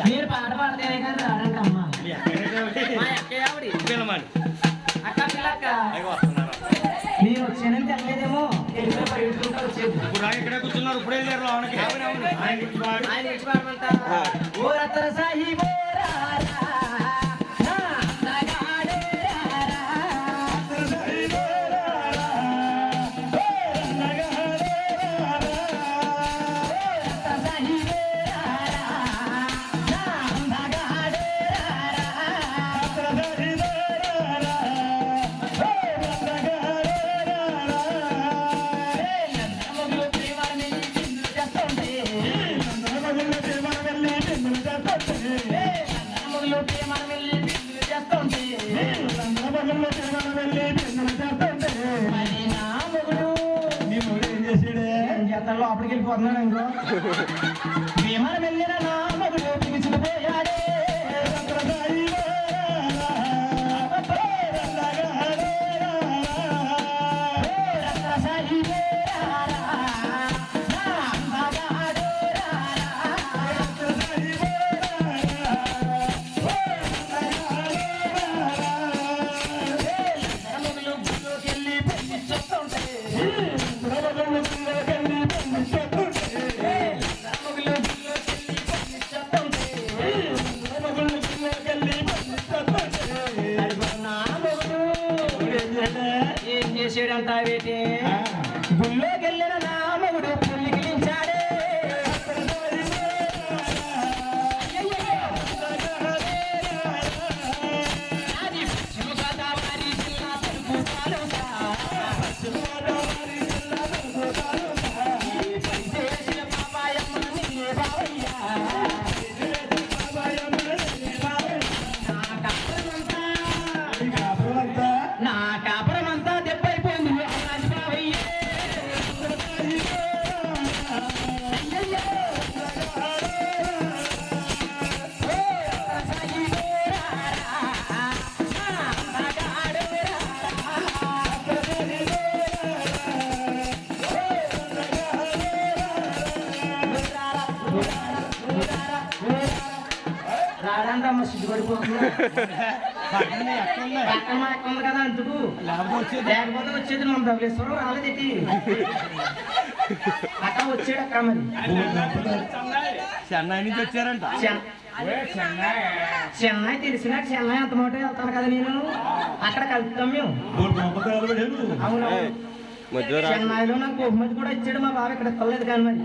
మీరు పాట పాడితేనే కానీ రాడంట అమ్మ అక్క పిల్లక్క మీరు వచ్చానని తెలియదేమో ఇక్కడే కూర్చున్నారు ఇప్పుడే లేరు లోపలికి వెళ్ళిపోతున్నాను ఇంకో విమానం వెళ్ళిన నా మగుడు పిలిచిపోయాడే ఏం చేసాడంటావేటి గుళ్ళోకి వెళ్ళిన నా మగుడు పుల్లికి లించాడే రాడంటమ్మ సిగ్గుపడిపోతుంది కదా అందుకు లేకపోతే వచ్చేది మనం ధవళేశ్వరం రాలేదేటి అక్క వచ్చాడు అక్క మరి చెన్నై నుంచి వచ్చారంట చెన్నై తెలిసినా చెన్నై అంత మాట వెళ్తాను కదా నేను అక్కడ కలుపుతాం మేము అవును చెన్నైలో నాకు బహుమతి కూడా ఇచ్చాడు మా బాబు ఇక్కడ ఇవ్వలేదు కానీ మరి